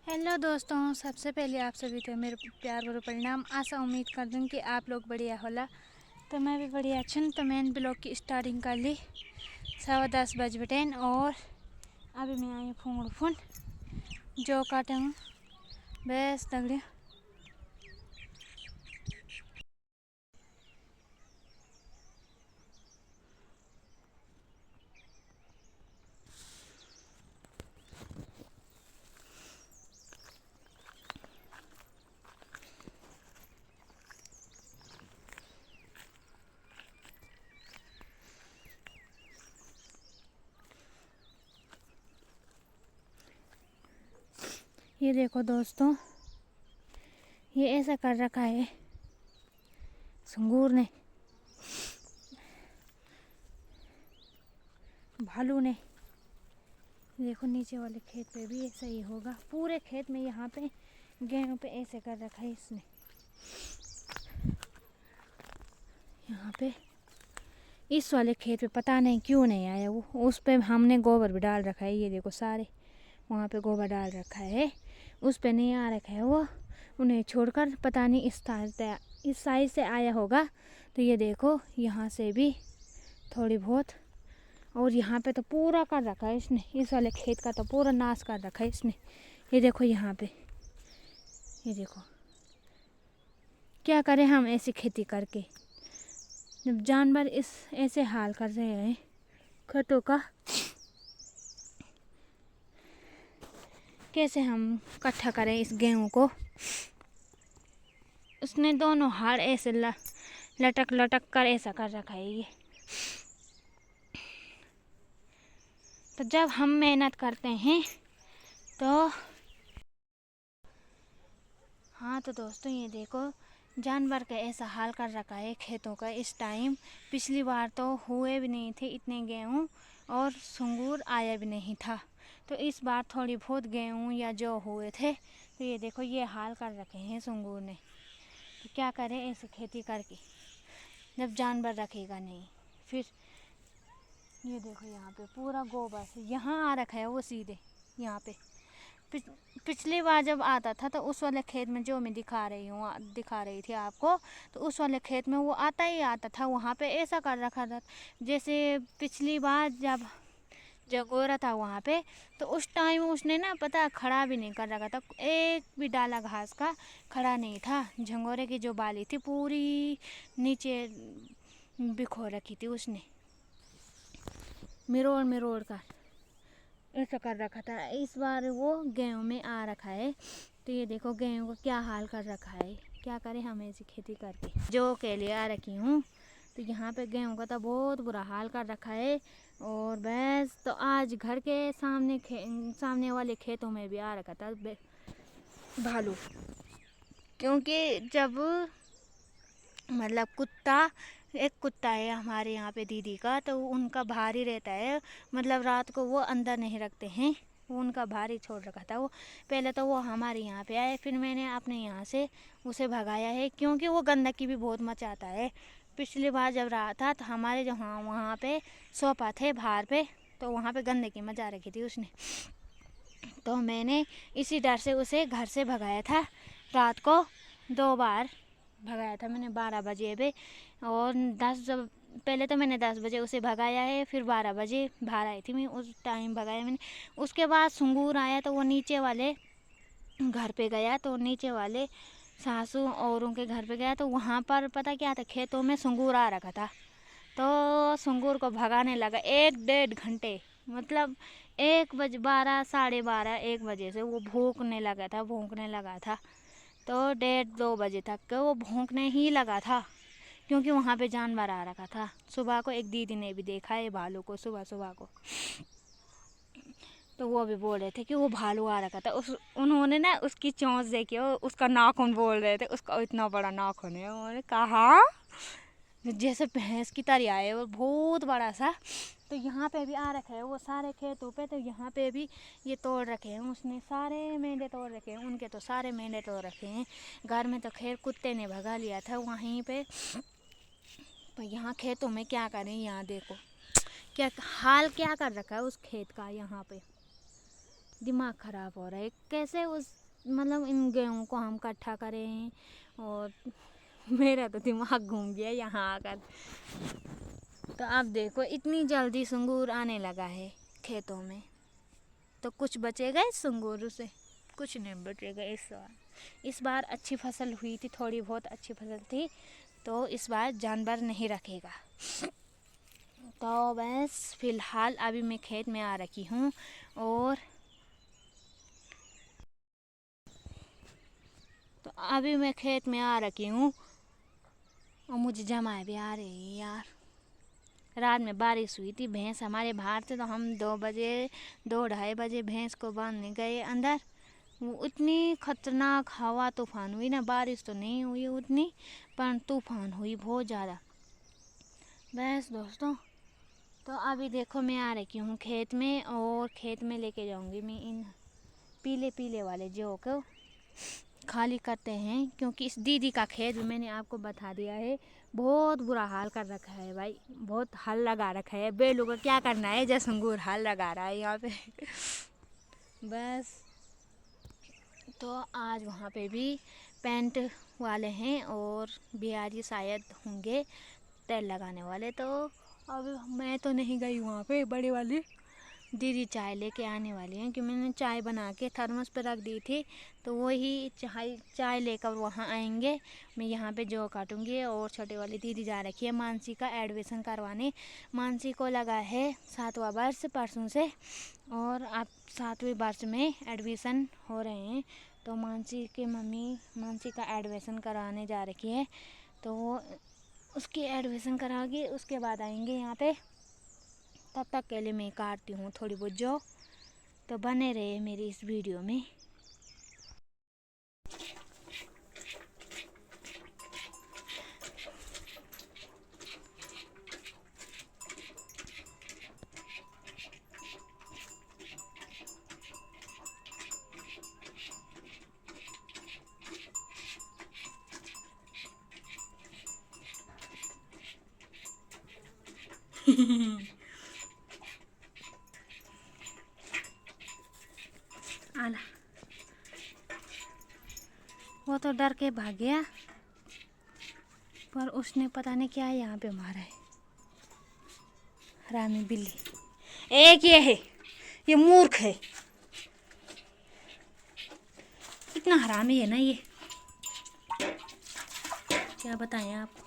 Hello दोस्तों, सबसे पहले आप सभी को मेरे प्यार भरे परिणाम। आशा उम्मीद कर दूँ कि आप लोग बढ़िया होला। तो मैं भी बढ़िया अच्छन। तो मैंने ब्लॉग की स्टार्टिंग कर ली 10:15 बज बटेन और अभी मैं आई हूँ फोन जो काटे हूँ बस दगड़िया। ये देखो दोस्तों, ये ऐसा कर रखा है संगूर ने, भालू ने। देखो नीचे वाले खेत पे भी ऐसा ही होगा। पूरे खेत में यहाँ पे गेहूं पे ऐसे कर रखा है इसने। यहाँ पे इस वाले खेत पे पता नहीं क्यों नहीं आया वो। उस पे हमने गोबर भी डाल रखा है। ये देखो सारे वहाँ पे गोबर डाल रखा है, उस पे नहीं आ रखा है वो। उन्हें छोड़कर पता नहीं इस साइड से आया होगा। तो ये देखो यहाँ से भी थोड़ी बहुत, और यहाँ पे तो पूरा कर रखा है इसने। इस वाले खेत का तो पूरा नाश कर रखा है इसने। ये देखो यहाँ पे, ये देखो क्या करें हम ऐसी खेती करके, जब जानवर इस ऐसे हाल कर रहे हैं खेतों का। कैसे हम इकट्ठा करें इस गेहूं को। उसने दोनों हाथ ऐसे लटक लटक कर ऐसा कर रखा है ये। तो जब हम मेहनत करते हैं तो हाँ, तो दोस्तों ये देखो जानवर का ऐसा हाल कर रखा है खेतों का इस टाइम। पिछली बार तो हुए भी नहीं थे इतने गेहूं और सुंगूर आया भी नहीं था। तो इस बार थोड़ी बहुत गेहूं या जो हुए थे, तो ये देखो ये हाल कर रखे हैं सुंगूर ने। तो क्या करें ऐसे खेती करके जब जानवर रखेगा नहीं। फिर ये देखो यहाँ पे पूरा गोबर यहाँ आ रखा है वो सीधे यहाँ पे। पिछली बार जब आता था तो उस वाले खेत में जो मैं दिखा रही थी आपको, तो उस वाले खेत में वो आता ही आता था। वहाँ पे ऐसा कर रखा था जैसे पिछली बार जब जगोरा था वहाँ पे, तो उस टाइम उसने ना पता खड़ा भी नहीं कर रखा था। एक भी डाला घास का खड़ा नहीं था। झंगोरे की जो बाली थी पूरी नीचे बिखो रखी थी उसने, मिरोड़ मिरोड़ कर ऐसा कर रखा था। इस बार वो गेहूं में आ रखा है। तो ये देखो गेहूं को क्या हाल कर रखा है। क्या करें हम ऐसी खेती करके जो के लिए आ रखी हूँ। तो यहाँ पे गेहूं का तो बहुत बुरा हाल कर रखा है। और बस तो आज घर के सामने वाले खेतों में भी आ रखा था भालू। क्योंकि जब मतलब एक कुत्ता है हमारे यहाँ पे दीदी का, तो उनका भारी रहता है। मतलब रात को वो अंदर नहीं रखते हैं, वो उनका भारी छोड़ रखा था वो। पहले तो वो हमारे यहाँ पे आए, फिर मैंने अपने यहाँ से उसे भगाया है क्योंकि वो गंदगी भी बहुत मचाता है। पिछली बार जब रहा था तो हमारे जो वहाँ पे सोफा थे बाहर पे, तो वहाँ पे गंदगी मचा रखी थी उसने। तो मैंने इसी डर से उसे घर से भगाया था। रात को 2 बार भगाया था मैंने 12 बजे पे और 10 जब पहले तो मैंने 10 बजे उसे भगाया है, फिर 12 बजे बाहर आई थी मैं, उस टाइम भगाया मैंने। उसके बाद सुंगूर आया तो वो नीचे वाले घर पे गया, तो नीचे वाले सासू औरों के घर पे गया। तो वहाँ पर पता क्या था, खेतों में सुंगूर आ रखा था। तो सुंगूर को भगाने लगा 1-1.5 घंटे। मतलब 1 बजे 12 साढ़े 12 1 बजे से वो भौंकने लगा था। तो 1:30-2 बजे तक के वो भौंकने ही लगा था क्योंकि वहाँ पे जानवर आ रखा था। सुबह को एक दीदी ने भी देखा है भालू को सुबह सुबह को। तो वो भी बोल रहे थे कि वो भालू आ रखा था। उन्होंने ना उसकी चोंच देखी, उसका नाखून बोल रहे थे, उसका इतना बड़ा नाखून है। उन्होंने कहा जैसे भैंस की तरह है वो बहुत बड़ा सा। तो यहाँ पे भी आ रखे है वो सारे खेतों पे। तो यहाँ पे भी ये तोड़ रखे हैं उसने, सारे मेंढे तोड़ रखे हैं उनके। तो सारे मेंढे तोड़ रखे हैं। घर में तो खैर कुत्ते ने भगा लिया था वहीं पे। पर यहाँ खेतों में क्या करें। यहाँ देखो क्या हाल क्या कर रखा है उस खेत का यहाँ पे। दिमाग ख़राब हो रहा है। कैसे उस मतलब इन गेहूँ को हम इकट्ठा करें, और मेरा तो दिमाग घूम गया यहाँ आकर। तो अब देखो इतनी जल्दी सुंगूर आने लगा है खेतों में, तो कुछ बचेगा इस सुंगूर से? कुछ नहीं बचेगा इस बार अच्छी फसल हुई थी, थोड़ी बहुत अच्छी फसल थी, तो इस बार जानवर नहीं रखेगा। तो बस फिलहाल अभी मैं खेत में आ रखी हूँ, और तो अभी मैं खेत में आ रखी हूँ, और मुझे जमाए भी आ रही है यार। रात में बारिश हुई थी, भैंस हमारे बाहर थे, तो हम 2-2:30 बजे भैंस को बांधने गए अंदर। वो इतनी खतरनाक हवा तूफान हुई ना, बारिश तो नहीं हुई उतनी, पर तूफान हुई बहुत ज़्यादा। बस दोस्तों, तो अभी देखो मैं आ रखी हूँ खेत में, और खेत में लेके जाऊँगी मैं इन पीले पीले वाले जौ को खाली करते हैं, क्योंकि इस दीदी का खेत भी मैंने आपको बता दिया है, बहुत बुरा हाल कर रखा है भाई, बहुत हल लगा रखा है। बेलू का क्या करना है, जैसे अंगूर हल लगा रहा है यहाँ पे। बस, तो आज वहाँ पे भी पेंट वाले हैं, और बिहारी शायद होंगे तेल लगाने वाले। तो अब मैं तो नहीं गई वहाँ पे, बड़ी वाली दीदी चाय लेके आने वाली हैं, कि मैंने चाय बना के थर्मस पे रख दी थी, तो वही चाय लेकर वहाँ आएंगे। मैं यहाँ पे जौ काटूंगी, और छोटे वाली दीदी जा रखी है मानसी का एडमिशन करवाने। मानसी को लगा है 7वां वर्ष परसों से, और अब 7वें वर्ष में एडमिशन हो रहे हैं। तो मानसी के मम्मी मानसी का एडमिशन कराने जा रखी है, तो वो उसकी एडमिशन करा के उसके बाद आएंगे यहाँ पे। तब तक के लिए मैं काटती हूँ थोड़ी बहुत जौ, तो बने रहे मेरी इस वीडियो में। आला, वो तो डर के भाग गया, पर उसने पता नहीं क्या यहाँ पे मारा है। हरामी बिल्ली एक ये है, ये मूर्ख है, इतना हरामी है ना ये, क्या बताएं आप।